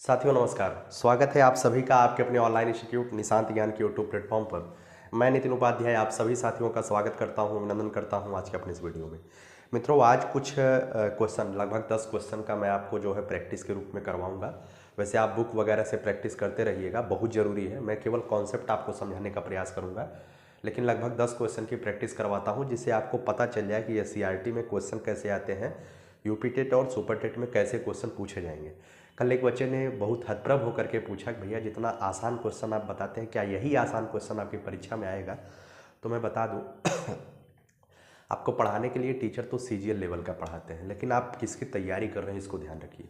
साथियों नमस्कार। स्वागत है आप सभी का आपके अपने ऑनलाइन इंस्टीट्यूट निशांत ज्ञान के यूट्यूब प्लेटफॉर्म पर। मैं नितिन उपाध्याय आप सभी साथियों का स्वागत करता हूं, अभिनंदन करता हूं आज के अपने इस वीडियो में। मित्रों, आज कुछ क्वेश्चन लगभग 10 क्वेश्चन का मैं आपको जो है प्रैक्टिस के रूप में करवाऊंगा। वैसे आप बुक वगैरह से प्रैक्टिस करते रहिएगा, बहुत ज़रूरी है। मैं केवल कॉन्सेप्ट आपको समझाने का प्रयास करूँगा, लेकिन लगभग 10 क्वेश्चन की प्रैक्टिस करवाता हूँ, जिससे आपको पता चल जाए कि एससीईआरटी में क्वेश्चन कैसे आते हैं, यूपी टेट और सुपर टेट में कैसे क्वेश्चन पूछे जाएंगे। कल एक बच्चे ने बहुत हतप्रभ होकर के पूछा कि भैया जितना आसान क्वेश्चन आप बताते हैं, क्या यही आसान क्वेश्चन आपकी परीक्षा में आएगा? तो मैं बता दूं आपको पढ़ाने के लिए टीचर तो सीजीएल लेवल का पढ़ाते हैं, लेकिन आप किसकी तैयारी कर रहे हैं इसको ध्यान रखिए।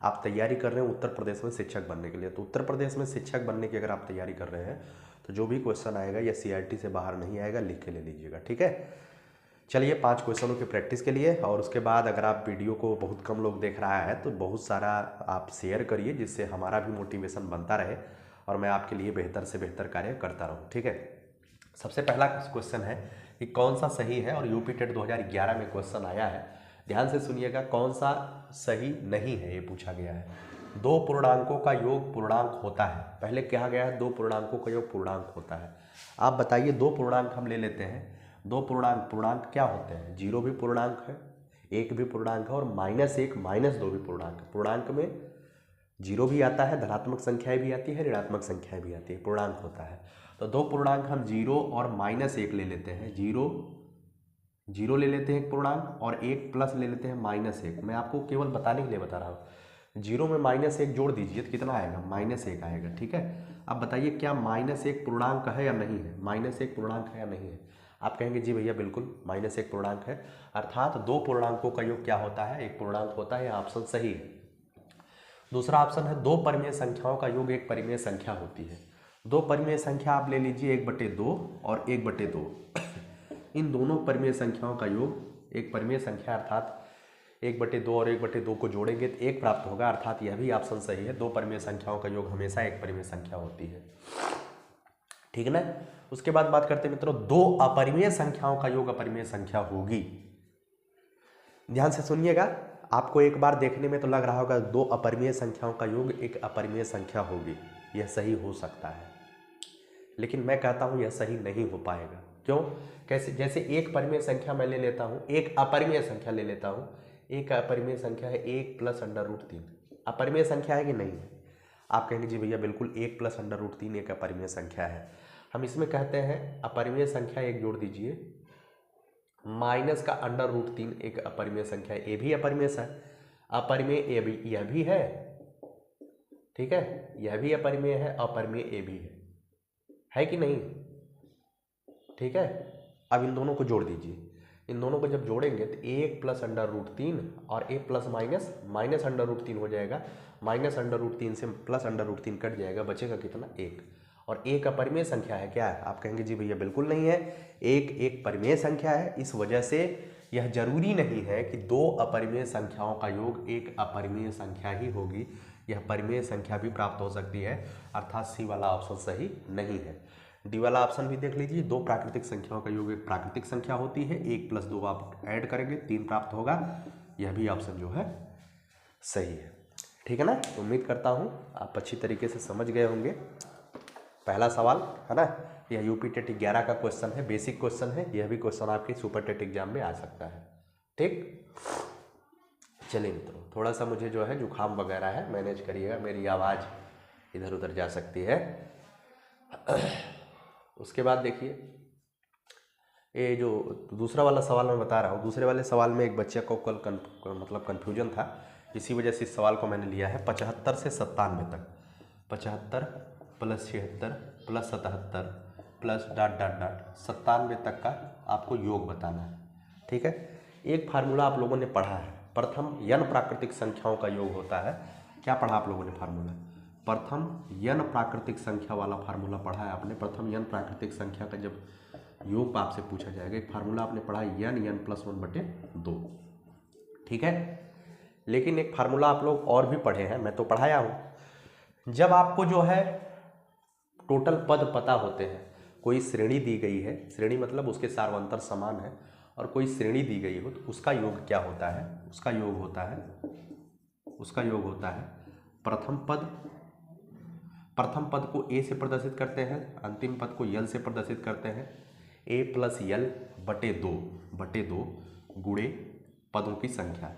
आप तैयारी कर रहे हैं उत्तर प्रदेश में शिक्षक बनने के लिए, तो उत्तर प्रदेश में शिक्षक बनने की अगर आप तैयारी कर रहे हैं तो जो भी क्वेश्चन आएगा या सीईआरटी से बाहर नहीं आएगा, लिख के ले लीजिएगा, ठीक है। चलिए 5 क्वेश्चनों की प्रैक्टिस के लिए, और उसके बाद अगर आप वीडियो को बहुत कम लोग देख रहा है तो बहुत सारा आप शेयर करिए, जिससे हमारा भी मोटिवेशन बनता रहे और मैं आपके लिए बेहतर से बेहतर कार्य करता रहूं, ठीक है। सबसे पहला क्वेश्चन है कि कौन सा सही है, और यूपी टेट 2011 में क्वेश्चन आया है। ध्यान से सुनिएगा, कौन सा सही नहीं है ये पूछा गया है। दो पूर्णांकों का योग पूर्णांक होता है। पहले कहा गया है दो पूर्णांकों का योग पूर्णांक होता है। आप बताइए, दो पूर्णांक हम ले लेते हैं। दो पूर्णांक क्या होते हैं? जीरो भी पूर्णांक है, एक भी पूर्णांक है, और -1 -2 भी पूर्णांक है। पूर्णांक में जीरो भी आता है, धनात्मक संख्याएं भी आती है, ऋणात्मक संख्याएं भी आती है, पूर्णांक होता है। तो दो पूर्णांक हम जीरो और -1 ले लेते हैं। जीरो ले लेते हैं एक पूर्णांक, और एक प्लस ले लेते हैं -1। मैं आपको केवल बताने के लिए बता रहा हूँ। जीरो में -1 जोड़ दीजिए तो कितना आएगा? -1 आएगा, ठीक है। अब बताइए, क्या -1 पूर्णांक है या नहीं है? -1 पूर्णांक है या नहीं है? आप कहेंगे जी भैया बिल्कुल -1 पूर्णांक है। अर्थात दो पूर्णांकों का योग क्या होता है? एक पूर्णांक होता है। ऑप्शन सही है। दूसरा ऑप्शन है दो परिमेय संख्याओं का योग एक परिमेय संख्या होती है। दो परिमेय संख्या आप ले लीजिए, 1/2 और 1/2। इन दोनों परिमेय संख्याओं का योग एक परिमेय संख्या, अर्थात 1/2 और 1/2 को जोड़ेंगे तो 1 प्राप्त होगा। अर्थात यह भी ऑप्शन सही है। दो परिमेय संख्याओं का योग हमेशा एक परिमेय संख्या होती है, ठीक है ना। उसके बाद बात करते हैं मित्रों, दो अपरिमेय संख्याओं का योग अपरिमेय संख्या होगी। ध्यान से सुनिएगा, आपको एक बार देखने में तो लग रहा होगा दो अपरिमेय संख्याओं का योग एक अपरिमेय संख्या होगी, यह सही हो सकता है, लेकिन मैं कहता हूं यह सही नहीं हो पाएगा। क्यों? कैसे? जैसे एक परिमेय संख्या मैं ले लेता हूं, एक अपरिमेय संख्या ले लेता हूं। एक अपरिमेय संख्या है 1 + √3। अपरिमेय संख्या है कि नहीं है? आप कहेंगे जी भैया बिल्कुल 1 + √3 एक अपरिमेय संख्या है। हम इसमें कहते हैं अपरिमेय संख्या एक जोड़ दीजिए, माइनस का √3 एक अपरिमेय संख्या है। ये भी अपरिमेय है, अपरिमेय यह भी है, ठीक है। यह भी अपरिमेय है, अपरिमेय ये भी है कि नहीं? ठीक है। अब इन दोनों को जोड़ दीजिए। इन दोनों को जब जोड़ेंगे तो 1 + √3 और एक प्लस माइनस √3 हो जाएगा। -√3 से +√3 कट जाएगा, बचेगा कितना? 1। और एक अपरिमेय संख्या है क्या? आप कहेंगे जी भैया बिल्कुल नहीं है, एक परिमेय संख्या है। इस वजह से यह जरूरी नहीं है कि दो अपरिमेय संख्याओं का योग एक अपरिमेय संख्या ही होगी, यह परिमेय संख्या भी प्राप्त हो सकती है। अर्थात सी वाला ऑप्शन सही नहीं है। डी वाला ऑप्शन भी देख लीजिए, दो प्राकृतिक संख्याओं का योग एक प्राकृतिक संख्या होती है। 1 + 2 आप ऐड करेंगे 3 प्राप्त होगा, यह भी ऑप्शन जो है सही है, ठीक है ना। उम्मीद करता हूँ आप अच्छी तरीके से समझ गए होंगे। पहला सवाल है ना, यह यूपी टेट 11 का क्वेश्चन है, बेसिक क्वेश्चन है। यह भी क्वेश्चन आपके सुपर टेट एग्जाम में आ सकता है, ठीक। चलिए मित्रों, थोड़ा सा मुझे जो है जुकाम वगैरह है, मैनेज करिएगा, मेरी आवाज़ इधर उधर जा सकती है। उसके बाद देखिए, ये जो दूसरा वाला सवाल मैं बता रहा हूँ, दूसरे वाले सवाल में एक बच्चे को कल मतलब कन्फ्यूजन था, इसी वजह से इस सवाल को मैंने लिया है। 75 से 97 तक, 75 + 76 + 77 प्लस ... 97 तक का आपको योग बताना है, ठीक है। एक फार्मूला आप लोगों ने पढ़ा है, प्रथम n प्राकृतिक संख्याओं का योग होता है। क्या पढ़ा आप लोगों ने फार्मूला? प्रथम n प्राकृतिक संख्या वाला फार्मूला पढ़ा है आपने। प्रथम n प्राकृतिक संख्या का जब योग आपसे पूछा जाएगा, एक फार्मूला आपने पढ़ा है n + 1/2, ठीक है। लेकिन एक फार्मूला आप लोग और भी पढ़े हैं, मैं तो पढ़ाया हूँ। जब आपको जो है टोटल पद पता होते हैं, कोई श्रेणी दी गई है, श्रेणी मतलब उसके सार्वंतर समान है, और कोई श्रेणी दी गई हो तो उसका योग क्या होता है? उसका योग होता है प्रथम पद को ए से प्रदर्शित करते हैं, अंतिम पद को यल से प्रदर्शित करते हैं। ए प्लस यल बटे दो गुणे पदों की संख्या,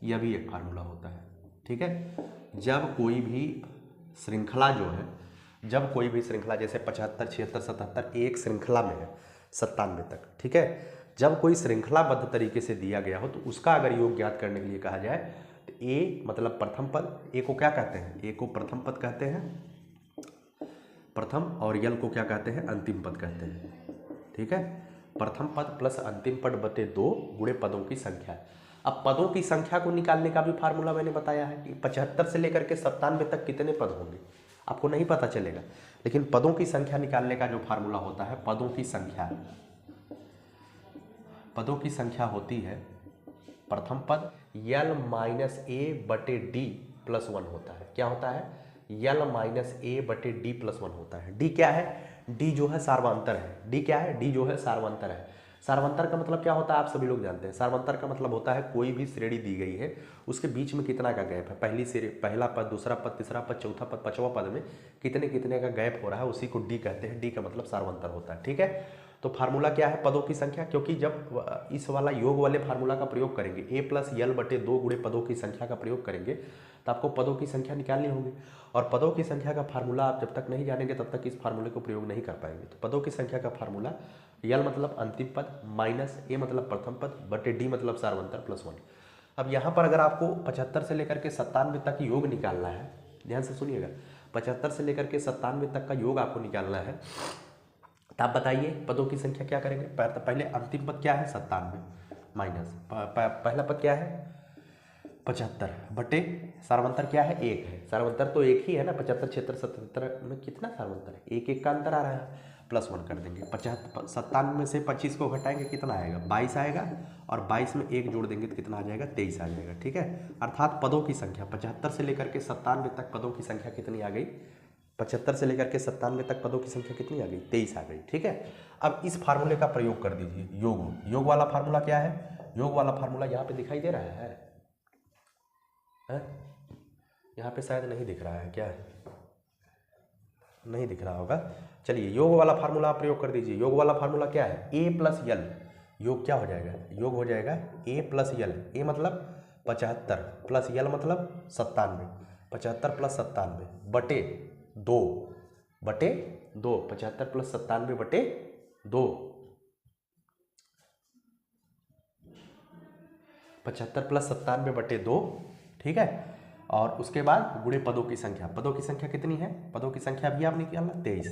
यह भी एक फार्मूला होता है। ठीक है, जब कोई भी श्रृंखला जैसे 75, 76, 77 एक श्रृंखला में है 97 तक, ठीक है, जब कोई श्रृंखलाबद्ध तरीके से दिया गया हो तो उसका अगर योग ज्ञात करने के लिए कहा जाए तो ए मतलब प्रथम पद, ए को क्या कहते हैं, ए को प्रथम पद कहते हैं, प्रथम, और यल को क्या कहते हैं, अंतिम पद कहते हैं। ठीक है, प्रथम पद प्लस अंतिम पद बटे 2 गुणे पदों की संख्या। अब पदों की संख्या को निकालने का भी फार्मूला मैंने बताया है कि 75 से लेकर के 97 तक कितने पद होंगे आपको नहीं पता चलेगा, लेकिन पदों की संख्या निकालने का जो फार्मूला होता है, पदों की संख्या होती है प्रथम पद यल माइनस ए बटे डी प्लस 1 होता है। क्या होता है, यल माइनस ए बटे डी प्लस 1 होता है। डी क्या है, डी जो है सार्वंतर है। डी क्या है, डी जो है सार्वंतर है। सार्वंतर का मतलब क्या होता है आप सभी लोग जानते हैं। सार्वंतर का मतलब होता है कोई भी श्रेणी दी गई है उसके बीच में कितना का गैप है, पहला पद, दूसरा पद, तीसरा पद, चौथा पद, पांचवा पद में कितने का गैप हो रहा है, उसी को डी कहते हैं। डी का मतलब सार्वंतर होता है। ठीक है, तो फार्मूला क्या है, पदों की संख्या, क्योंकि जब इस वाला योग वाले फार्मूला का प्रयोग करेंगे, ए प्लस यल बटे 2 गुणे पदों की संख्या का प्रयोग करेंगे, तो आपको पदों की संख्या निकालनी होगी। और पदों की संख्या का फार्मूला आप जब तक नहीं जानेंगे तब तक इस फार्मूले को प्रयोग नहीं कर पाएंगे। तो पदों की संख्या का फार्मूला यल मतलब अंतिम पद माइनस ए मतलब प्रथम पद बटे डी मतलब सार्वंतर प्लस 1। अब यहाँ पर अगर आपको 75 से लेकर के 97 तक योग निकालना है, ध्यान से सुनिएगा, 75 से लेकर के 97 तक का योग आपको निकालना है, तो आप बताइए पदों की संख्या क्या करेंगे। पहले अंतिम पद क्या है, 97 माइनस पहला पद क्या है 75 बटे सार्वंतर क्या है, 1 है। सार्वंतर तो एक ही है ना, 75, 76, 77 में कितना सार्वंतर है, 1 का अंतर आ रहा है, प्लस 1 कर देंगे। 97 में से 25 को घटाएंगे कितना आएगा, 22 आएगा, और 22 में 1 जोड़ देंगे तो कितना आ जाएगा, 23 आ जाएगा। ठीक है, अर्थात पदों की संख्या 75 से लेकर के 97 तक पदों की संख्या कितनी आ गई, 75 से लेकर के 97 तक पदों की संख्या कितनी आ गई, 23 आ गई। ठीक है, अब इस फार्मूले का प्रयोग कर दीजिए। योग वाला फार्मूला क्या है, योग वाला फार्मूला यहाँ पे दिखाई दे रहा है, यहाँ पे शायद नहीं दिख रहा है, क्या है, नहीं दिख रहा होगा। चलिए योग वाला फार्मूला आप प्रयोग कर दीजिए। योग वाला फार्मूला क्या है, ए प्लस यल, योग क्या हो जाएगा, योग हो जाएगा ए प्लस यल। ए मतलब 75 प्लस यल मतलब 97, 75 प्लस 97 बटे 2 75 प्लस 97 बटे 2, 75 प्लस 97 बटे 2। ठीक है, और उसके बाद गुणे पदों की संख्या। पदों की संख्या कितनी है, पदों की संख्या भी आप निकालना 23।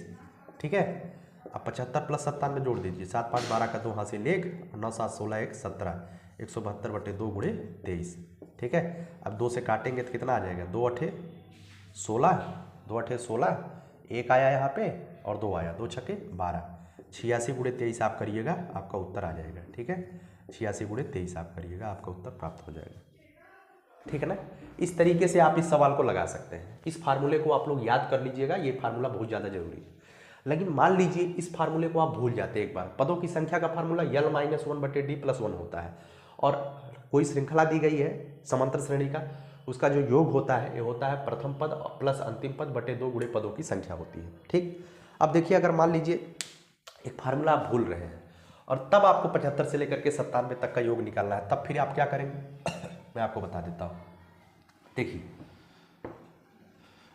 ठीक है, अब 75 प्लस 97 जोड़ दीजिए, 7 5 12 का 2 हाथ से 1, 9 7 16 1 17, 172 बटे 2 गुणे 23। ठीक है, अब 2 से काटेंगे तो कितना आ जाएगा, 2 8 16, 2 8 16, 1 आया यहाँ पे और 2 आया, 2 छके 12, 86 गुणे 23 आप करिएगा, आपका उत्तर आ जाएगा। ठीक है, 86 गुणे 23 आप करिएगा, आपका उत्तर प्राप्त हो जाएगा। ठीक है ना, इस तरीके से आप इस सवाल को लगा सकते हैं। इस फार्मूले को आप लोग याद कर लीजिएगा, ये फार्मूला बहुत ज़्यादा जरूरी है। लेकिन मान लीजिए इस फार्मूले को आप भूल जाते हैं एक बार, पदों की संख्या का फार्मूला यल माइनस 1 बटे डी प्लस 1 होता है, और कोई श्रृंखला दी गई है समांतर श्रेणी का, उसका जो योग होता है ये होता है प्रथम पद प्लस अंतिम पद बटे 2 गुणे पदों की संख्या होती है। ठीक, अब देखिए अगर मान लीजिए एक फार्मूला आप भूल रहे हैं और तब आपको 75 से लेकर के 97 तक का योग निकालना है, तब फिर आप क्या करेंगे मैं आपको बता देता हूँ। देखिए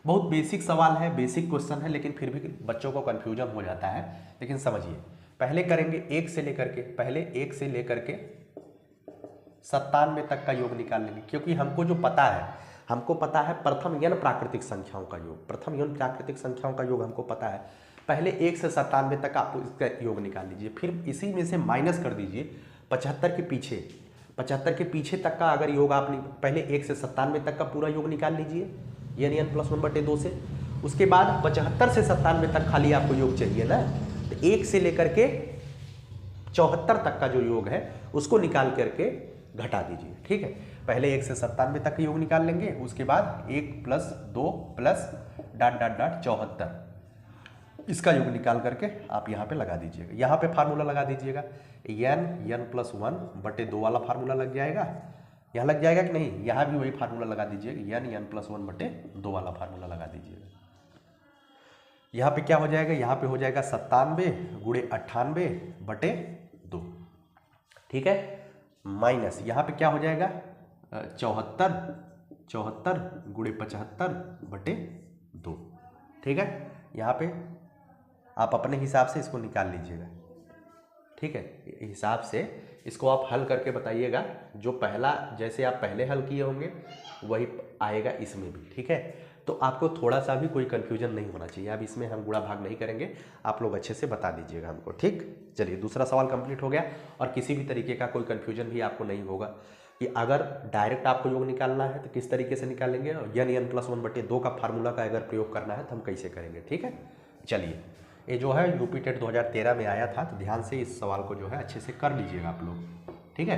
बहुत बेसिक सवाल है, बेसिक क्वेश्चन है, लेकिन फिर भी बच्चों को कन्फ्यूजन हो जाता है। लेकिन समझिए, पहले करेंगे 1 से लेकर के 97 तक का योग निकाल लेंगे, क्योंकि हमको पता है प्रथम n प्राकृतिक संख्याओं का योग, प्रथम n प्राकृतिक संख्याओं का योग हमको पता है। पहले 1 से 97 तक आप इसका योग निकाल लीजिए, फिर इसी में से माइनस कर दीजिए 75 के पीछे तक का अगर योग आप पहले 1 से 97 तक का पूरा योग निकाल लीजिए, यानी n प्लस 1 बटे 2 से। उसके बाद 75 से 97 तक खाली आपको योग चाहिए ना, तो 1 से लेकर के 74 तक का जो योग है उसको निकाल करके घटा दीजिए। ठीक है, पहले 1 से 97 तक का योग निकाल लेंगे, उसके बाद 1 प्लस 2 प्लस ... 74 इसका योग निकाल करके आप यहाँ पे लगा दीजिएगा। यहाँ पे फार्मूला लगा दीजिएगा, n प्लस 1 बटे 2 वाला फार्मूला लग जाएगा, यहाँ लग जाएगा कि नहीं, यहाँ भी वही फार्मूला लगा दीजिएगा, यानी n+1/2 वाला फार्मूला लगा दीजिएगा। यहाँ पे क्या हो जाएगा, यहाँ पे हो जाएगा 97 गुणे 98/2, ठीक है, माइनस यहाँ पे क्या हो जाएगा 74 गुणे 75/2, ठीक है। यहाँ पे आप अपने हिसाब से इसको निकाल लीजिएगा, ठीक है। हिसाब से इसको आप हल करके बताइएगा, जो पहला जैसे आप पहले हल किए होंगे वही आएगा इसमें भी, ठीक है। तो आपको थोड़ा सा भी कोई कन्फ्यूजन नहीं होना चाहिए। अब इसमें हम गुणा भाग नहीं करेंगे, आप लोग अच्छे से बता दीजिएगा हमको, ठीक। चलिए दूसरा सवाल कंप्लीट हो गया, और किसी भी तरीके का कोई कन्फ्यूजन भी आपको नहीं होगा कि अगर डायरेक्ट आपको योग निकालना है तो किस तरीके से निकालेंगे, और n+1/2 का फार्मूला का अगर प्रयोग करना है तो हम कैसे करेंगे, ठीक है। चलिए, ये जो है यूपी टेट 2013 में आया था, तो ध्यान से इस सवाल को जो है अच्छे से कर लीजिएगा आप लोग, ठीक है।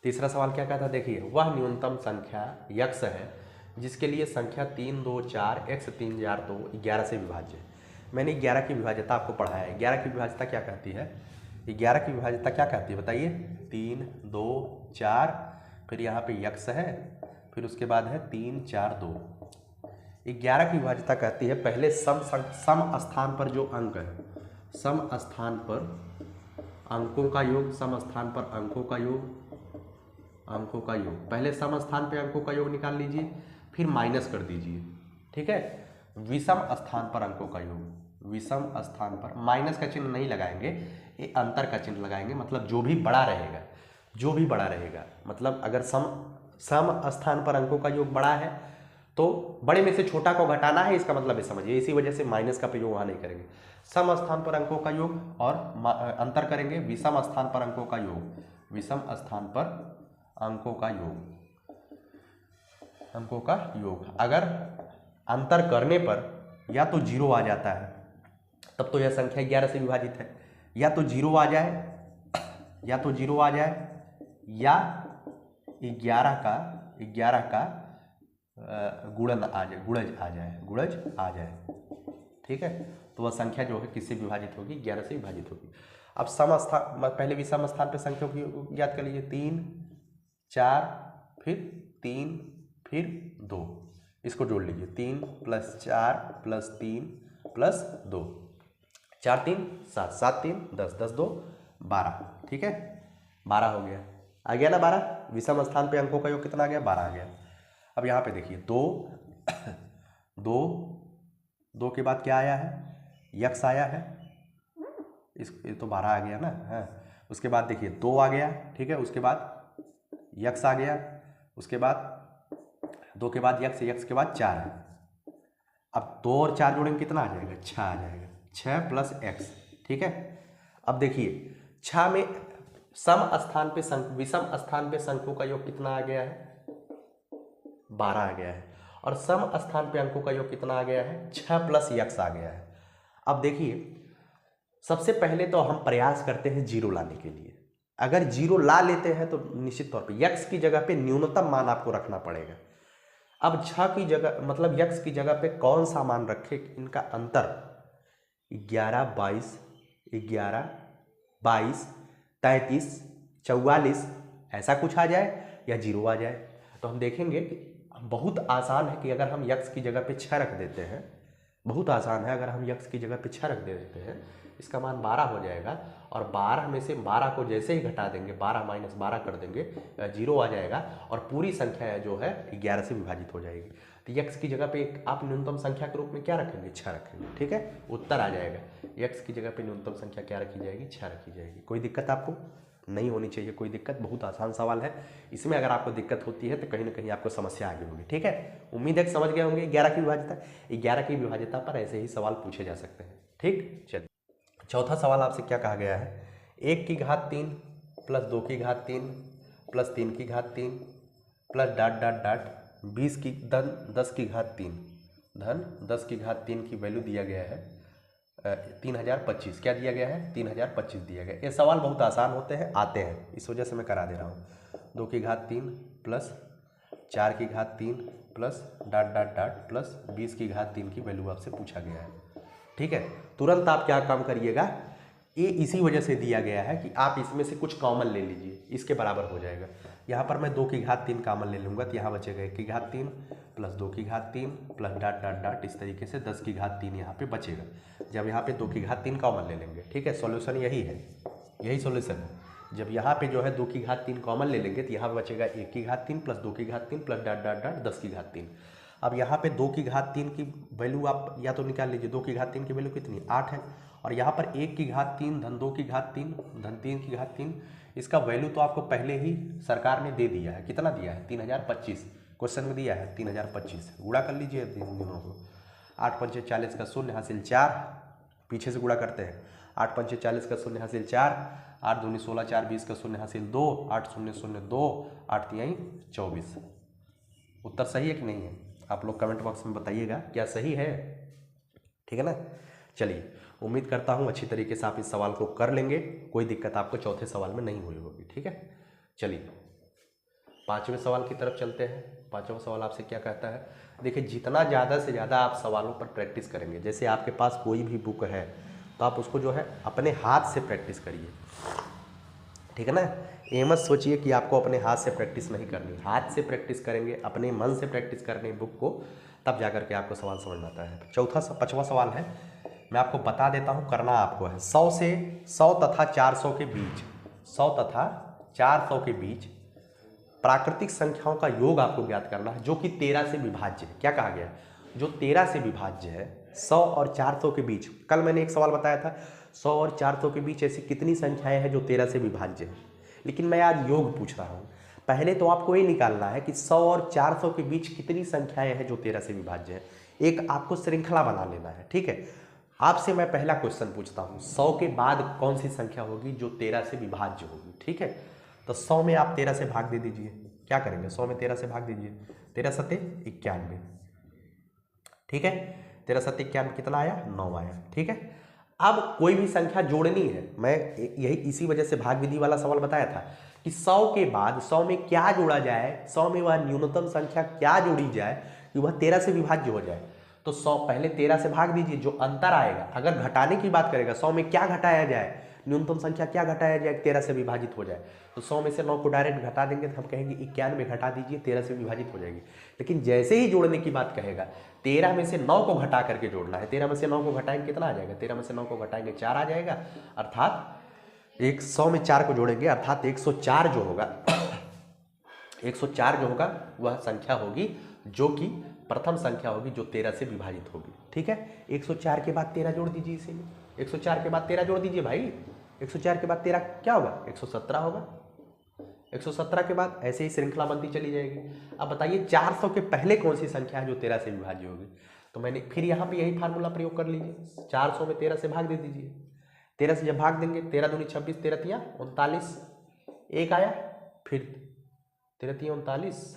तीसरा सवाल क्या कहता है, देखिए, वह न्यूनतम संख्या यक्स है जिसके लिए संख्या 3, 2, 4 x 3 4 2 11 से विभाज्य है। मैंने 11 की विभाज्यता आपको पढ़ाया है। 11 की विभाज्यता क्या कहती है, 11 की विभाज्यता क्या कहती है बताइए, 3, 2, 4, फिर यहाँ पे यक्स है, फिर उसके बाद है 3, 4, 2। 11 की विभाज्यता कहती है पहले सम स्थान पर जो अंक है, सम स्थान पर अंकों का योग, सम स्थान पर अंकों का योग, पहले सम स्थान पे अंकों का योग निकाल लीजिए, फिर माइनस कर दीजिए, ठीक है। विषम स्थान पर अंकों का योग, विषम स्थान पर माइनस का चिन्ह नहीं लगाएंगे, ये अंतर का चिन्ह लगाएंगे, मतलब जो भी बड़ा रहेगा, मतलब अगर सम स्थान पर अंकों का योग बड़ा है तो बड़े में से छोटा को घटाना है, इसका मतलब ये समझिए, इसी वजह से माइनस का प्रयोग वहाँ नहीं करेंगे। सम स्थान पर अंकों का योग और अंतर करेंगे, विषम स्थान पर अंकों का योग, विषम स्थान पर अंकों का योग अगर अंतर करने पर या तो 0 आ जाता है, तब तो यह संख्या 11 से विभाजित है, या तो 0 आ जाए, या 11 का गुणज आ जाए, ठीक है। तो वह संख्या जो है किससे विभाजित होगी, 11 से विभाजित होगी। अब सम स्थान, पहले विषम स्थान पर संख्या की ज्ञात कर लीजिए, 3, 4, फिर 3, फिर 2, इसको जोड़ लीजिए, 3 + 4 + 3 + 2, 4 3 7, 7 3 10, 10 2 12, ठीक है, 12 हो गया, आ गया ना 12। विषम स्थान पे अंकों का योग कितना आ गया, 12 आ गया। अब यहाँ पे देखिए 2 के बाद क्या आया है, यक्स आया है, ये तो 12 आ गया ना, हाँ। उसके बाद देखिए 2 आ गया, ठीक है, उसके बाद यक्स आ गया, उसके बाद 2 के बाद यक्स के बाद 4 है। अब 2 और 4 जोड़ेंगे कितना आ जाएगा, 6 आ जाएगा, 6 + x, ठीक है। अब देखिए 6 में विषम स्थान पे संख्यों का योग कितना आ गया है, 12 आ गया है, और सम स्थान पे अंकों का योग कितना आ गया है, 6 + x आ गया है। अब देखिए सबसे पहले तो हम प्रयास करते हैं 0 लाने के लिए। अगर 0 ला लेते हैं तो निश्चित तौर पे x की जगह पे न्यूनतम मान आपको रखना पड़ेगा। अब 6 की जगह, मतलब x की जगह पे कौन सा मान रखे, इनका अंतर 11 22 33 44 ऐसा कुछ आ जाए या 0 आ जाए, तो हम देखेंगे कि बहुत आसान है कि अगर हम x की जगह पे 6 रख देते हैं, बहुत आसान है, अगर हम x की जगह पे 6 रख देते हैं, इसका मान 12 हो जाएगा, और 12 में से 12 को जैसे ही घटा देंगे, 12 - 12 कर देंगे, 0 आ जाएगा, और पूरी संख्या जो है 11 से विभाजित हो जाएगी। तो x की जगह पे आप न्यूनतम संख्या के रूप में क्या रखेंगे, 6 रखेंगे, ठीक है, उत्तर आ जाएगा। x की जगह पे न्यूनतम संख्या क्या रखी जाएगी, 6 रखी जाएगी। कोई दिक्कत आपको नहीं होनी चाहिए, कोई दिक्कत, बहुत आसान सवाल है। इसमें अगर आपको दिक्कत होती है तो कहीं ना कहीं आपको समस्या आगे होगी, ठीक है। उम्मीद है कि समझ गए होंगे 11 की विभाज्यता। 11 की विभाज्यता पर ऐसे ही सवाल पूछे जा सकते हैं, ठीक। चलिए चौथा सवाल आपसे क्या कहा गया है, 1 की घात 3 + 2 की घात 3 + 3 की घात 3 + 20 की धन 10 की घात 3 धन 10 की घात 3 की वैल्यू दिया गया है 3025। क्या दिया गया है, 3025 दिया गया। ये सवाल बहुत आसान होते हैं, आते हैं, इस वजह से मैं करा दे रहा हूँ। 2 की घात 3 + 4 की घात 3 + 20 की घात 3 की वैल्यू आपसे पूछा गया है, ठीक है। तुरंत आप क्या काम करिएगा, ये इसी वजह से दिया गया है कि आप इसमें से कुछ कॉमन ले लीजिए, इसके बराबर हो जाएगा। यहाँ पर मैं 2 की घात 3 कॉमन ले लूँगा, तो यहाँ बचेगा 1 की घात 3 प्लस 2 की घात 3 प्लस डॉट डॉट डॉट, इस तरीके से 10 की घात 3 यहाँ पे बचेगा, जब यहाँ पे 2 की घात 3 कॉमन ले लेंगे। ठीक है, सॉल्यूशन यही है, यही सॉल्यूशन है। जब यहाँ पे जो है 2 की घात 3 कॉमन ले लेंगे तो यहाँ पे बचेगा 1 की घात 3 प्लस 2 की घात 3 प्लस डॉट डॉट डॉट 10 की घात 3। अब यहाँ पे 2 की घात 3 की वैल्यू आप या तो निकाल लीजिए, 2 की घात 3 की वैल्यू कितनी 8 है, और यहाँ पर 1 की घात 3 धन 2 की घात 3 धन 3 की घात 3, इसका वैल्यू तो आपको पहले ही सरकार ने दे दिया है। कितना दिया है 3025, क्वेश्चन में दिया है 3025। गुणा कर लीजिए दोनों को, 8 पंचे 40 का शून्य हासिल 4, पीछे से गुणा करते हैं, 8 पंचे 40 का शून्य हासिल 4, 8 दूनी 16, 4 20 का शून्य हासिल 2, 8 शून्य शून्य 2, 8 तिहाई 24। उत्तर सही है कि नहीं है? आप लोग कमेंट बॉक्स में बताइएगा क्या सही है, ठीक है ना। चलिए, उम्मीद करता हूँ अच्छी तरीके से आप इस सवाल को कर लेंगे, कोई दिक्कत आपको चौथे सवाल में नहीं हुई होगी। ठीक है, चलिए 5वें सवाल की तरफ चलते हैं। 5वां सवाल आपसे क्या कहता है, देखिए जितना ज़्यादा से ज़्यादा आप सवालों पर प्रैक्टिस करेंगे, जैसे आपके पास कोई भी बुक है तो आप उसको जो है अपने हाथ से प्रैक्टिस करिए, ठीक है ना। ये मत सोचिए कि आपको अपने हाथ से प्रैक्टिस नहीं करनी, हाथ से प्रैक्टिस करेंगे, अपने मन से प्रैक्टिस करनी बुक को, तब जाकर के आपको सवाल समझ में आता है। 5वां सवाल है, मैं आपको बता देता हूँ, करना आपको है 100 तथा 400 के बीच, 100 तथा 400 के बीच प्राकृतिक संख्याओं का योग आपको ज्ञात करना है, जो कि 13 से विभाज्य है। क्या कहा गया है? जो 13 से विभाज्य है, 100 और 400 के बीच। कल मैंने एक सवाल बताया था, 100 और 400 के बीच ऐसी कितनी संख्याएं हैं जो 13 से विभाज्य है, लेकिन मैं आज योग पूछ रहा हूँ। पहले तो आपको ये निकालना है कि 100 और 400 के बीच कितनी संख्याएं हैं जो 13 से विभाज्य है। एक आपको श्रृंखला बना लेना है, ठीक है। आपसे मैं पहला क्वेश्चन पूछता हूँ, 100 के बाद कौन सी संख्या होगी जो 13 से विभाज्य होगी, ठीक है। तो 100 में आप 13 से भाग दे दीजिए। क्या करेंगे, 100 में 13 से भाग दीजिए, 13 सत्ते 91, ठीक है। 13 सत्ते 91 कितना आया, 9 आया, ठीक है। अब कोई भी संख्या जोड़नी है, मैं यही इसी वजह से भाग विधि वाला सवाल बताया था कि 100 के बाद 100 में क्या जोड़ा जाए, 100 में वह न्यूनतम संख्या क्या जोड़ी जाए कि वह 13 से विभाज्य हो जाए। तो 100 पहले 13 से भाग दीजिए, जो अंतर आएगा, अगर घटाने की बात करेगा 100 में क्या घटाया जाए, न्यूनतम संख्या क्या घटाया जाए 13 से विभाजित हो जाए, तो 100 में से 9 को डायरेक्ट घटा देंगे तो हम कहेंगे 91 घटा दीजिए, 13 से विभाजित हो जाएगी। लेकिन जैसे ही जोड़ने की बात कहेगा, 13 में से 9 को घटा करके जोड़ना है, 13 में से 9 को घटाएंगे कितना आ जाएगा, 13 में से 9 को घटाएंगे 4 आ जाएगा, अर्थात 100 में 4 को जोड़ेंगे, अर्थात 104 जो होगा 104 जो होगा वह संख्या होगी जो कि प्रथम संख्या होगी जो 13 से विभाजित होगी, ठीक है। 104 के बाद 13 जोड़ दीजिए, इसी में 104 के बाद 13 जोड़ दीजिए भाई, 104 के बाद 13 क्या होगा, 117 होगा। 117 के बाद ऐसे ही श्रृंखला बनती चली जाएगी। अब बताइए 400 के पहले कौन सी संख्या है जो 13 से विभाज्य होगी, तो मैंने फिर यहाँ पे यही फार्मूला प्रयोग कर लीजिए, 400 में 13 से भाग दे दीजिए। 13 से जब भाग देंगे, 13 दूनी 26, 13 तिया 39, एक आया, फिर 13 तिया 39,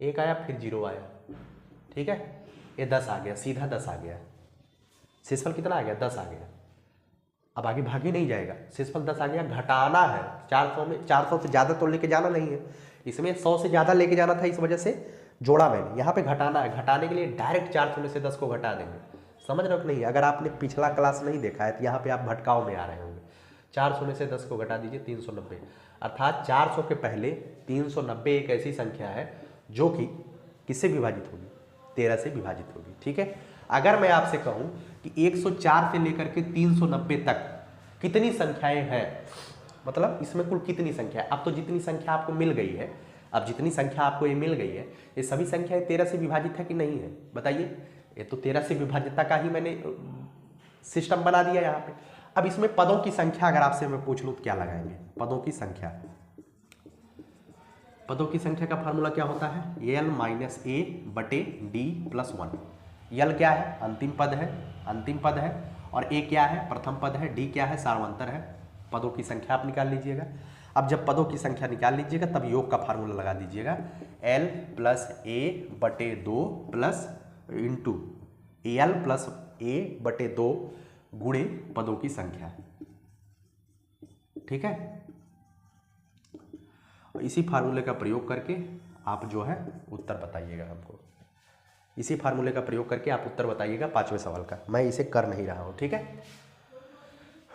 एक आया, फिर 0 आया, ठीक है। ये 10 आ गया, सीधा 10 आ गया, शेषफल कितना आ गया, 10 आ गया। अब आगे भाग ही नहीं जाएगा, शेषफल 10 आ गया, घटाना है 400 में, 400 से ज़्यादा तो लेके जाना नहीं है, इसमें 100 से ज़्यादा लेके जाना था, इस वजह से जोड़ा मैंने। यहाँ पे घटाना है, घटाने के लिए डायरेक्ट 400 में से 10 को घटा देंगे, समझ रहे हो कि नहीं। अगर आपने पिछला क्लास नहीं देखा है तो यहाँ पे आप भटकाव में आ रहे होंगे। 400 में से 10 को घटा दीजिए, 390, अर्थात 400 के पहले 390 एक ऐसी संख्या है जो कि किससे विभाजित होगी, 13 से विभाजित होगी, ठीक है। अगर मैं आपसे कहूं कि 104 से लेकर के 390 तक कितनी संख्याएं हैं, मतलब इसमें कुल कितनी संख्या है, अब तो जितनी संख्या आपको मिल गई है, अब जितनी संख्या आपको ये मिल गई है, ये सभी संख्याएं 13 से विभाजित है कि नहीं है, बताइए। ये तो 13 से विभाजितता का ही मैंने सिस्टम बना दिया यहाँ पे। अब इसमें पदों की संख्या अगर आपसे मैं पूछ लूँ तो क्या लगाएंगे, पदों की संख्या। पदों की संख्या का फार्मूला क्या होता है, l माइनस ए बटे डी प्लस 1। यल क्या है, अंतिम पद है, अंतिम पद है, और ए क्या है, प्रथम पद है, डी क्या है, सार्वंतर है। पदों की संख्या आप निकाल लीजिएगा। अब जब पदों की संख्या निकाल लीजिएगा तब योग का फार्मूला लगा दीजिएगा, l प्लस ए बटे 2 प्लस इंटू एल प्लस ए बटे 2 गुणे पदों की संख्या, ठीक है। इसी फार्मूले का प्रयोग करके आप जो है उत्तर बताइएगा हमको, इसी फार्मूले का प्रयोग करके आप उत्तर बताइएगा 5वें सवाल का। मैं इसे कर नहीं रहा हूँ, ठीक है।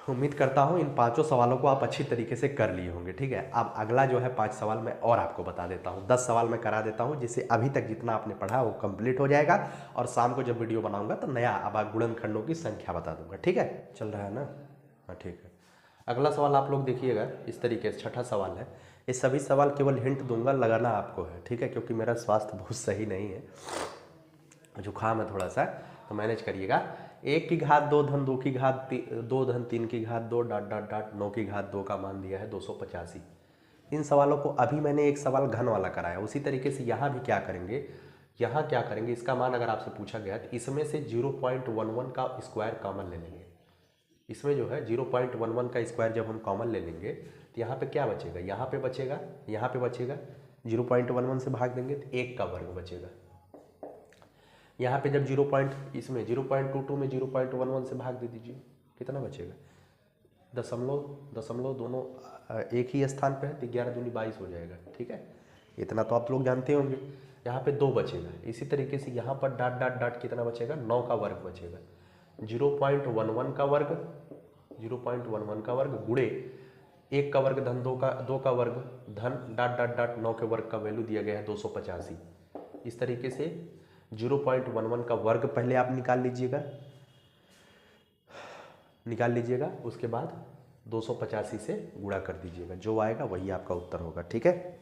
उम्मीद करता हूँ इन 5 सवालों को आप अच्छी तरीके से कर लिए होंगे। ठीक है, अब अगला जो है 5 सवाल मैं और आपको बता देता हूँ, 10 सवाल मैं करा देता हूँ, जिससे अभी तक जितना आपने पढ़ा वो कंप्लीट हो जाएगा और शाम को जब वीडियो बनाऊंगा तो नया अब गुणनखंडों की संख्या बता दूंगा। ठीक है, चल रहा है ना? हाँ ठीक है। अगला सवाल आप लोग देखिएगा इस तरीके से, छठा सवाल है। ये सभी सवाल केवल हिंट दूंगा, लगाना आपको है। ठीक है, क्योंकि मेरा स्वास्थ्य बहुत सही नहीं है, जुकाम है थोड़ा सा, तो मैनेज करिएगा। 1 की घात 2 धन 2 की घात 2 धन 3 की घात 2 डॉट डॉट डॉट 9 की घात 2 का मान दिया है 285। इन सवालों को अभी मैंने एक सवाल घन वाला कराया, उसी तरीके से यहाँ भी क्या करेंगे, यहाँ क्या करेंगे, इसका मान अगर आपसे पूछा गया तो इसमें से 0.11 का स्क्वायर कॉमन ले लेंगे। इसमें जो है 0.11 का स्क्वायर जब हम कॉमन ले लेंगे तो यहाँ पे क्या बचेगा, यहाँ पे बचेगा, यहाँ पे बचेगा, 0.11 से भाग देंगे तो 1 का वर्ग बचेगा। यहाँ पे जब इसमें 0.22 में 0.11 से भाग दे दीजिए, कितना बचेगा, दशमलव दोनों एक ही स्थान पे है तो 11 दूनी 22 हो जाएगा। ठीक है, इतना तो आप लोग जानते होंगे। यहाँ पे 2 बचेगा। इसी तरीके से यहाँ पर डॉट डॉट डॉट कितना बचेगा, 9 का वर्ग बचेगा। 0.11 का वर्ग, 0.11 का वर्ग गुणे 1 का वर्ग धन 2 का वर्ग धन डॉट डॉट डॉट 9 के वर्ग का वैल्यू दिया गया है 285। इस तरीके से 0.11 का वर्ग पहले आप निकाल लीजिएगा, उसके बाद 285 से गुणा कर दीजिएगा, जो आएगा वही आपका उत्तर होगा। ठीक है,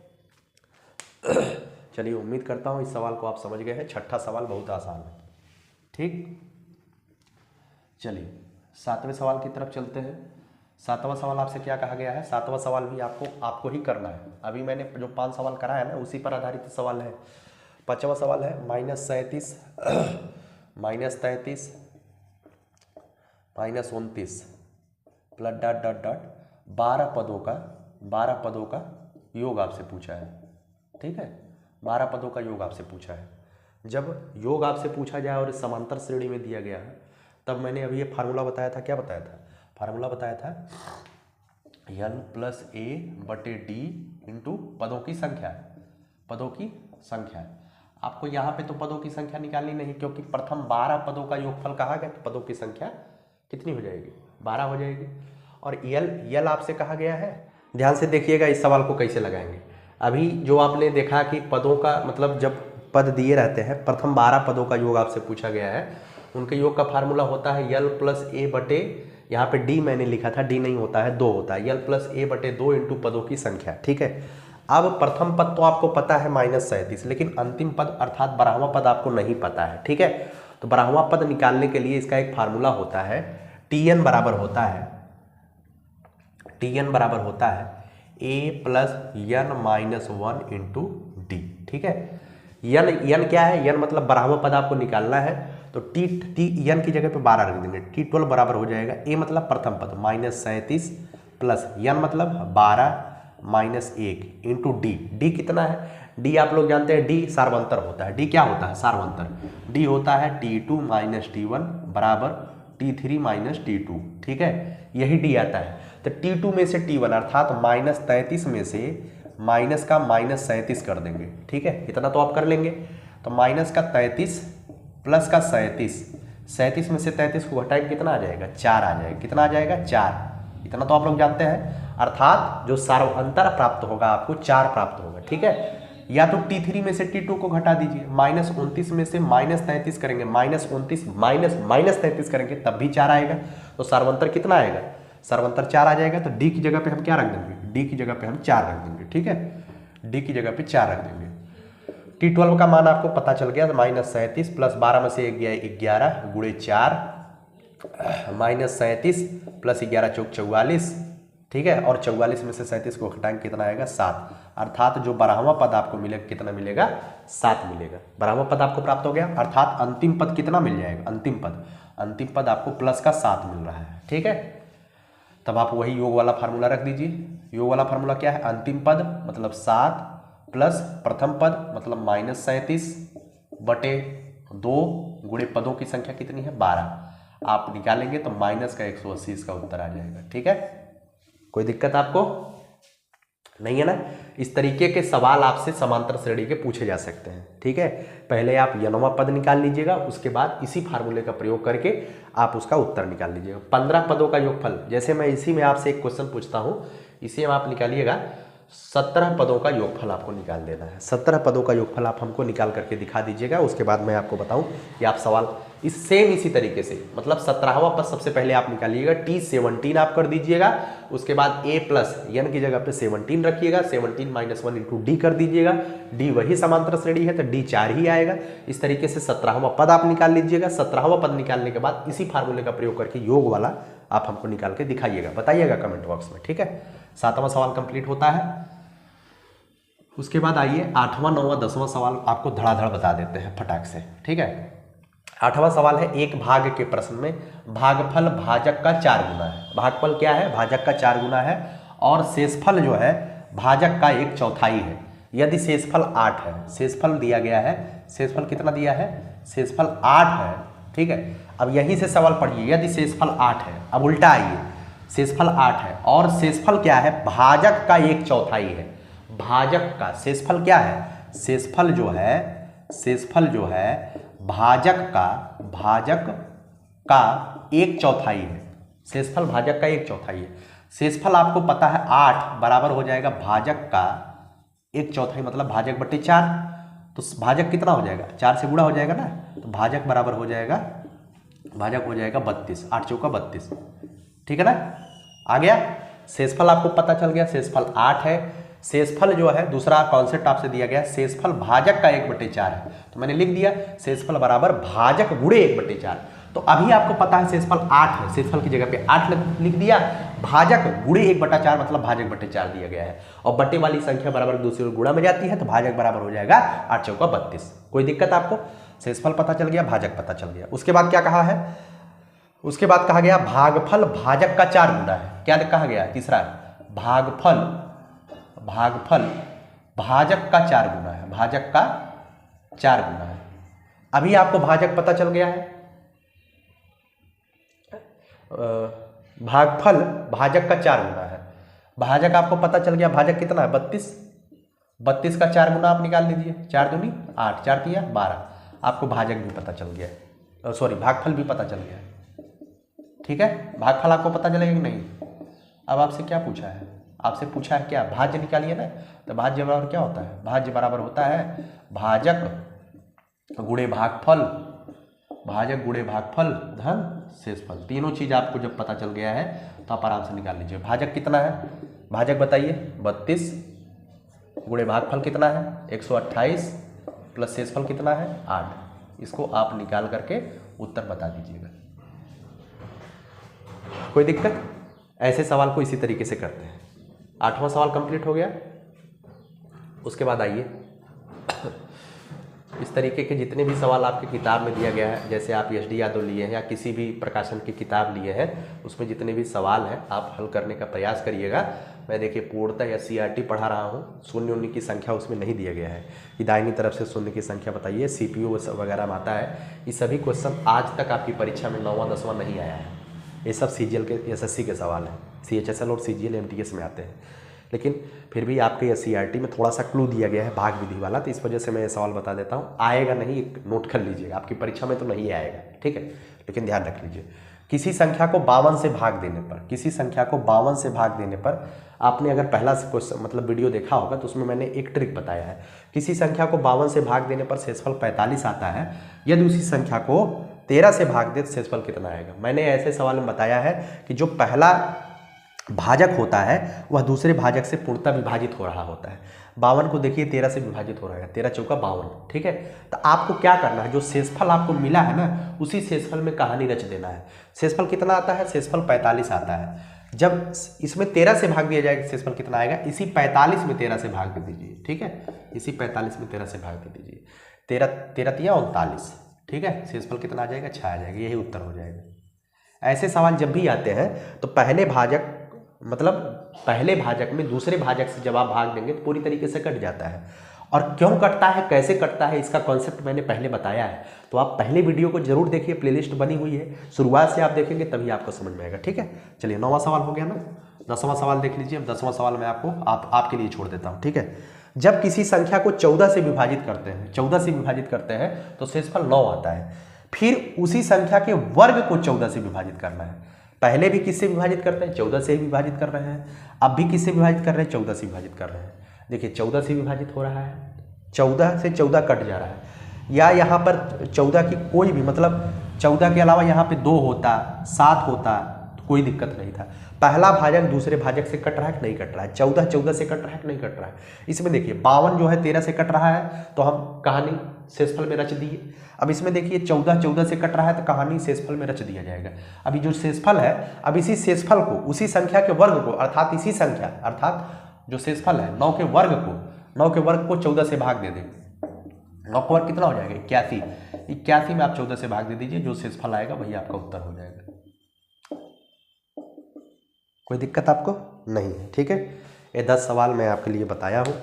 चलिए उम्मीद करता हूँ इस सवाल को आप समझ गए हैं। छठा सवाल बहुत आसान है। ठीक, चलिए 7वें सवाल की तरफ चलते हैं। 7वां सवाल आपसे क्या कहा गया है, 7वां सवाल भी आपको ही करना है। अभी मैंने जो 5 सवाल कराया है ना, उसी पर आधारित सवाल है। 5वां सवाल है -37 -33 -29 प्लस डॉट डॉट डॉट 12 पदों का योग आपसे पूछा है। ठीक है, 12 पदों का योग आपसे पूछा है। जब योग आपसे पूछा जाए और समांतर श्रेणी में दिया गया है, तब मैंने अभी ये फार्मूला बताया था। क्या बताया था? फार्मूला बताया था n + a/d इंटू पदों की संख्या। आपको यहाँ पे तो पदों की संख्या निकालनी नहीं, क्योंकि प्रथम 12 पदों का योगफल कहा गया, तो पदों की संख्या कितनी हो जाएगी, 12 हो जाएगी। और यल आपसे कहा गया है। ध्यान से देखिएगा इस सवाल को कैसे लगाएंगे। अभी जो आपने देखा कि पदों का मतलब जब पद दिए रहते हैं, प्रथम 12 पदों का योग आपसे पूछा गया है, उनके योग का फार्मूला होता है यल + a/, यहाँ पे डी मैंने लिखा था, डी नहीं होता है, 2 होता है, यल + a/2 इंटू पदों की संख्या। ठीक है, अब प्रथम पद तो आपको पता है -37, लेकिन अंतिम पद अर्थात 12वां पद आपको नहीं पता है। ठीक है, तो 12वां पद निकालने के लिए इसका एक फार्मूला होता है, Tn बराबर होता है a + n-1 इंटू डी। ठीक है, n क्या है, n मतलब 12वां पद आपको निकालना है, तो n की जगह पे 12 रख देंगे, T12 बराबर हो जाएगा a मतलब प्रथम पद -37 प्लस n मतलब 12 -1 इंटू डी कितना है, डी आप लोग जानते हैं, डी सार्वंतर होता है। डी क्या होता है, सार्वंतर। डी होता है T2 - T1 बराबर T3 - T2। ठीक है, यही डी आता है। तो T2 में से T1 अर्थात -33 में से माइनस का -37 कर देंगे। ठीक है, इतना तो आप कर लेंगे। तो माइनस का 33 प्लस का 37 में से 33 को घटाएंगे, कितना आ जाएगा, 4 आ जाएगा। कितना आ जाएगा, 4। इतना तो आप लोग जानते हैं, अर्थात जो सार्वंतर प्राप्त होगा आपको 4 प्राप्त होगा। ठीक है, या तो T3 में से T2 को घटा दीजिए, -29 में से -33 करेंगे, -33 करेंगे तब भी 4 आएगा। तो सार्वंतर कितना आएगा, सार्वंतर 4 आ जाएगा। तो डी की जगह पे हम क्या रख देंगे, डी की जगह पे हम 4 रख देंगे। ठीक है, डी की जगह पे 4 रख देंगे। T12 का मान आपको पता चल गया, -37 प्लस 12 में से 11 गुणे 4 -37 प्लस 11 चौक 44। ठीक है, और 44 में से 37 को घटाएंगे, कितना आएगा, 7। अर्थात जो 12वां पद आपको मिलेगा, कितना मिलेगा, 7 मिलेगा। 12वां पद आपको प्राप्त हो गया, अर्थात अंतिम पद कितना मिल जाएगा, अंतिम पद आपको प्लस का 7 मिल रहा है। ठीक है, तब आप वही योग वाला फार्मूला रख दीजिए। योग वाला फार्मूला क्या है, अंतिम पद मतलब 7 प्लस प्रथम पद मतलब -37/2 गुणे पदों की संख्या कितनी है, 12। आप निकालेंगे तो माइनस का 180 इसका उत्तर आ जाएगा। ठीक है, कोई दिक्कत आपको? नहीं है ना। इस तरीके के सवाल आपसे समांतर श्रेणी के पूछे जा सकते हैं, ठीक है। पहले आप यनवा पद निकाल लीजिएगा, उसके बाद इसी फार्मूले का प्रयोग करके आप उसका उत्तर निकाल लीजिएगा। 15 पदों का योगफल, जैसे मैं इसी में आपसे एक क्वेश्चन पूछता हूँ, इसी में आप निकालिएगा। 17 पदों का योगफल आपको निकाल देना है। 17 पदों का योगफल आप हमको निकाल करके दिखा दीजिएगा। उसके बाद मैं आपको बताऊं कि आप सवाल इसी तरीके से, मतलब 17वां पद सबसे पहले आप निकालिएगा। T17 आप कर दीजिएगा। उसके बाद A प्लस n की जगह पे 17 रखिएगा। 17 - 1 इंटू D कर दीजिएगा। D वही समांतर श्रेणी है तो D 4 ही आएगा। इस तरीके से 17वां पद आप निकाल लीजिएगा। 17वां पद निकालने के बाद इसी फार्मूले का प्रयोग करके योग वाला आप हमको निकाल के दिखाइएगा, बताइएगा कमेंट बॉक्स में, ठीक है। 7वां सवाल कंप्लीट होता है। उसके बाद आइए 8वां, 9वां, 10वां सवाल आपको धड़ाधड़ बता देते हैं फटाक से, ठीक है। 8वां सवाल है, एक भाग के प्रश्न में भागफल भाजक का 4 गुना है। भागफल क्या है? भाजक का 4 गुना है। और शेषफल जो है भाजक का 1/4 है। यदि शेषफल 8 है, शेषफल दिया गया है, शेषफल कितना दिया है? शेषफल 8 है, ठीक है। अब यहीं से सवाल पढ़िए, यदि शेषफल 8 है, अब उल्टा आइए, शेषफल 8 है और शेषफल क्या है? भाजक का 1/4 है। भाजक का शेषफल क्या है? शेषफल जो है भाजक का 1/4 है। शेषफल भाजक का 1/4 है। शेषफल आपको पता है 8 बराबर हो जाएगा भाजक का 1/4, मतलब भाजक बटे 4। तो भाजक कितना हो जाएगा? 4 से गुणा हो जाएगा ना, तो भाजक बराबर हो जाएगा, भाजक हो जाएगा 32। 8 चौका 32, ठीक है ना। आ गया। शेषफल आपको पता चल गया, शेषफल 8 है। शेषफल जो है, दूसरा कॉन्सेप्ट आपसे दिया गया, शेषफल भाजक का 1/4 है। तो मैंने लिख दिया शेषफल बराबर भाजक गुणे 1/4। तो अभी आपको पता है शेषफल 8 है, शेषफल की जगह पे 8 लिख दिया। भाजक गुणे 1/4 मतलब भाजक बटे 4 दिया गया है। और बटे वाली संख्या बराबर दूसरी गुणा में जाती है, तो भाजक बराबर हो जाएगा 8 चौका 32। कोई दिक्कत आपको? शेषफल पता चल गया, भाजक पता चल गया। उसके बाद क्या कहा है? उसके बाद कहा गया भागफल भाजक का 4 गुना है। क्या कहा गया? तीसरा, भागफल भाजक का 4 गुना है। भाजक का 4 गुना है। अभी आपको भाजक पता चल गया है। भागफल भाजक का 4 गुना है। भाजक आपको पता चल गया, भाजक कितना है? 32। 32 का 4 गुना आप निकाल लीजिए। 4 दूनी 8, 4 तिया 12। आपको भाजक भी पता चल गया, सॉरी भागफल भी पता चल गया, ठीक है। भागफल आपको पता चलेगा कि नहीं? अब आपसे क्या पूछा है? आपसे पूछा है क्या? भाज्य निकालिए ना। तो भाज्य बराबर क्या होता है? भाज्य बराबर होता है भाजक गुणे भागफल, भाजक गुणे भागफल धन शेषफल। तीनों चीज आपको जब पता चल गया है तो आप आराम से निकाल लीजिए। भाजक कितना है? भाजक बताइए। 32 गुणे भागफल कितना है? 128 प्लस शेषफल कितना है? 8। इसको आप निकाल करके उत्तर बता दीजिएगा। कोई दिक्कत? ऐसे सवाल को इसी तरीके से करते हैं। 8वां सवाल कंप्लीट हो गया। उसके बाद आइए, इस तरीके के जितने भी सवाल आपकी किताब में दिया गया है, जैसे आप SD यादव लिए हैं या किसी भी प्रकाशन की किताब लिए हैं, उसमें जितने भी सवाल हैं आप हल करने का प्रयास करिएगा। मैं देखिए पूर्णतः या CRT पढ़ा रहा हूँ। शून्य उन्य की संख्या उसमें नहीं दिया गया है कि दाहिनी तरफ से शून्य की संख्या बताइए। CPU वगैरह में आता है। ये सभी क्वेश्चन आज तक आपकी परीक्षा में 9वां 10वां नहीं आया है। ये सब CGL के SSC के सवाल हैं। CHSL और CGL MTS में आते हैं, लेकिन फिर भी आपके CRT में थोड़ा सा क्लू दिया गया है भाग विधि वाला, तो इस वजह से मैं ये सवाल बता देता हूँ। आएगा नहीं, नोट कर लीजिएगा, आपकी परीक्षा में तो नहीं आएगा, ठीक है, लेकिन ध्यान रख लीजिए। किसी संख्या को 52 से भाग देने पर, किसी संख्या को 52 से भाग देने पर, आपने अगर पहला क्वेश्चन मतलब वीडियो देखा होगा तो उसमें मैंने एक ट्रिक बताया है। किसी संख्या को 52 से भाग देने पर शेषफल 45 आता है। यदि उसी संख्या को 13 से भाग दे तो शेषफल कितना आएगा? मैंने ऐसे सवाल में बताया है कि जो पहला भाजक होता है वह दूसरे भाजक से पूर्णतः विभाजित हो रहा होता है। 52 को देखिए 13 से विभाजित हो रहा है, 13 चौका 52, ठीक है। तो आपको क्या करना है, जो शेषफल आपको मिला है ना, उसी शेषफल में कहानी रच देना है। शेषफल कितना आता है? शेषफल 45 आता है। जब इसमें 13 से भाग दिया जाएगा, शेषफल कितना आएगा? इसी 45 में 13 से भाग दे दीजिए, ठीक है। इसी 45 में 13 से भाग दे दीजिए। 13 तिया 39, ठीक है। शेषफल कितना आ जाएगा? 6 आ जाएगा। यही उत्तर हो जाएगा। ऐसे सवाल जब भी आते हैं तो पहले भाजक मतलब पहले भाजक में दूसरे भाजक से जब आप भाग देंगे तो पूरी तरीके से कट जाता है। और क्यों कटता है, कैसे कटता है, इसका कॉन्सेप्ट मैंने पहले बताया है। तो आप पहले वीडियो को जरूर देखिए, प्लेलिस्ट बनी हुई है, शुरुआत से आप देखेंगे तभी आपको समझ में आएगा, ठीक है। चलिए 9वां सवाल हो गया ना। 10वां सवाल देख लीजिए। 10वां सवाल मैं आपके लिए छोड़ देता हूँ, ठीक है। जब किसी संख्या को 14 से विभाजित करते हैं, 14 से विभाजित करते हैं तो शेषफल 9 आता है। फिर उसी संख्या के वर्ग को 14 से विभाजित करना है। पहले भी किससे विभाजित करते हैं? 14 से ही विभाजित कर रहे हैं। अब भी किससे विभाजित कर रहे हैं? 14 से विभाजित कर रहे हैं। देखिए 14 से विभाजित हो रहा है, 14 से 14 कट जा रहा है, या यहाँ पर 14 की कोई भी, मतलब 14 के अलावा यहाँ पे 2 होता, 7 होता तो कोई दिक्कत नहीं था। पहला भाजक दूसरे भाजक से कट रहा है कि नहीं कट रहा है? 14 14 से कट रहा है कि नहीं कट रहा है? इसमें देखिए 52 जो है 13 से कट रहा है, तो हम कहानी शेषफल में रच दिए। अब इसमें देखिए 14 14 से कट रहा है, तो कहानी शेषफल में रच दिया जाएगा। अभी जो शेषफल है, अब इसी शेषफल को उसी संख्या के वर्ग को, अर्थात इसी संख्या, अर्थात जो शेषफल है 9 के वर्ग को 14 से भाग दे देंगे। 9 का वर्ग कितना हो जाएगा? 81। 81 में आप 14 से भाग दे दीजिए, जो शेषफल आएगा वही आपका उत्तर हो जाएगा। कोई दिक्कत आपको नहीं है, ठीक है। ये 10 सवाल मैं आपके लिए बताया हूँ।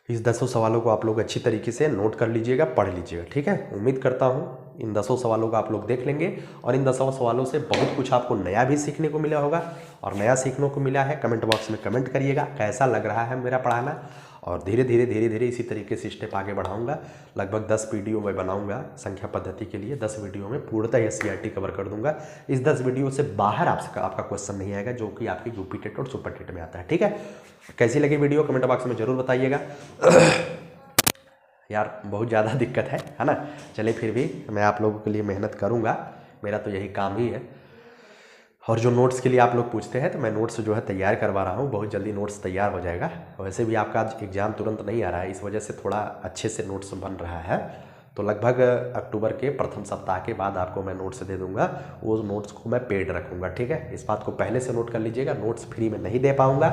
इस 10 सवालों को आप लोग अच्छी तरीके से नोट कर लीजिएगा, पढ़ लीजिएगा, ठीक है। उम्मीद करता हूँ इन 10 सवालों को आप लोग देख लेंगे और इन 10 सवालों से बहुत कुछ आपको नया भी सीखने को मिला होगा। और नया सीखने को मिला है, कमेंट बॉक्स में कमेंट करिएगा कैसा लग रहा है मेरा पढ़ाना। और धीरे धीरे इसी तरीके से स्टेप आगे बढ़ाऊंगा। लगभग 10 वीडियो मैं बनाऊंगा संख्या पद्धति के लिए। 10 वीडियो में पूर्णतः सीईआरटी कवर कर दूंगा। इस 10 वीडियो से बाहर आपका क्वेश्चन नहीं आएगा, जो कि आपके यूपी टेट और सुपर टेट में आता है, ठीक है। कैसी लगी वीडियो कमेंट बॉक्स में जरूर बताइएगा। यार बहुत ज़्यादा दिक्कत है ना। चलिए फिर भी मैं आप लोगों के लिए मेहनत करूँगा, मेरा तो यही काम ही है। और जो नोट्स के लिए आप लोग पूछते हैं, तो मैं नोट्स जो है तैयार करवा रहा हूँ। बहुत जल्दी नोट्स तैयार हो जाएगा। वैसे भी आपका एग्ज़ाम तुरंत नहीं आ रहा है, इस वजह से थोड़ा अच्छे से नोट्स बन रहा है। तो लगभग अक्टूबर के प्रथम सप्ताह के बाद आपको मैं नोट्स दे दूंगा। वो नोट्स को मैं पेड रखूँगा, ठीक है। इस बात को पहले से नोट कर लीजिएगा। नोट्स फ्री में नहीं दे पाऊँगा,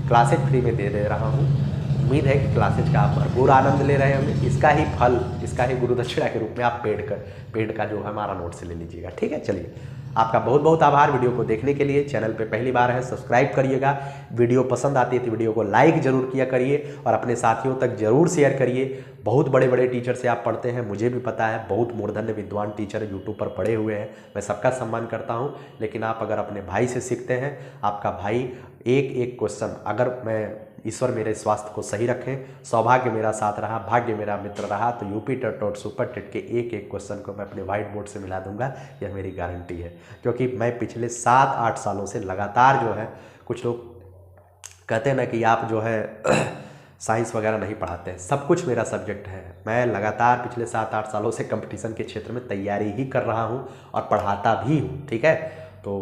क्लासेज फ्री में दे रहा हूँ। उम्मीद है कि क्लासेज का आप भरपूर आनंद ले रहे होंगे। इसका ही फल, इसका ही गुरुदक्षिणा के रूप में आप पेड का जो हमारा नोट्स ले लीजिएगा, ठीक है। चलिए आपका बहुत बहुत आभार वीडियो को देखने के लिए। चैनल पे पहली बार है सब्सक्राइब करिएगा। वीडियो पसंद आती है तो वीडियो को लाइक जरूर किया करिए और अपने साथियों तक जरूर शेयर करिए। बहुत बड़े बड़े टीचर से आप पढ़ते हैं, मुझे भी पता है। बहुत मूर्धन्य विद्वान टीचर यूट्यूब पर पढ़े हुए हैं, मैं सबका सम्मान करता हूँ। लेकिन आप अगर अपने भाई से सीखते हैं, आपका भाई एक एक क्वेश्चन, अगर मैं ईश्वर मेरे स्वास्थ्य को सही रखें, सौभाग्य मेरा साथ रहा, भाग्य मेरा मित्र रहा, तो यूपी टेट और सुपर टेट के एक एक क्वेश्चन को मैं अपने व्हाइट बोर्ड से मिला दूंगा। यह मेरी गारंटी है, क्योंकि मैं पिछले 7-8 सालों से लगातार जो है, कुछ लोग कहते हैं ना कि आप जो है साइंस वगैरह नहीं पढ़ाते हैं, सब कुछ मेरा सब्जेक्ट है। मैं लगातार पिछले 7-8 सालों से कंपटीशन के क्षेत्र में तैयारी ही कर रहा हूँ और पढ़ाता भी हूँ, ठीक है। तो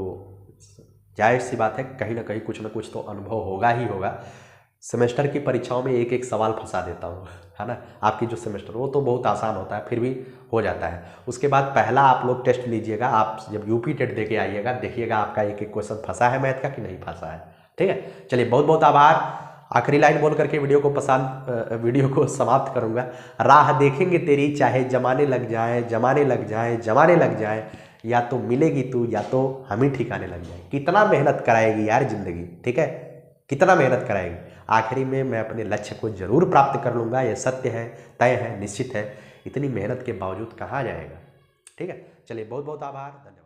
जाहिर सी बात है, कहीं ना कहीं कुछ ना कुछ तो अनुभव होगा ही होगा। सेमेस्टर की परीक्षाओं में एक एक सवाल फंसा देता हूँ, है ना। आपकी जो सेमेस्टर वो तो बहुत आसान होता है, फिर भी हो जाता है। उसके बाद पहला आप लोग टेस्ट लीजिएगा, आप जब यूपी टेट दे के आइएगा, देखिएगा आपका एक एक क्वेश्चन फंसा है मैथ का कि नहीं फंसा है, ठीक है। चलिए बहुत बहुत आभार। आखिरी लाइन बोल करके वीडियो को समाप्त करूँगा। राह देखेंगे तेरी चाहे जमाने लग जाए, जमाने लग जाए, जमाने लग जाए, या तो मिलेगी तू या तो हम ही ठिकाने लग जाए। कितना मेहनत कराएगी यार ज़िंदगी, ठीक है, कितना मेहनत कराएगी। आखिरी में मैं अपने लक्ष्य को जरूर प्राप्त कर लूँगा, यह सत्य है, तय है, निश्चित है। इतनी मेहनत के बावजूद कहाँ जाएगा, ठीक है। चलिए बहुत बहुत आभार, धन्यवाद।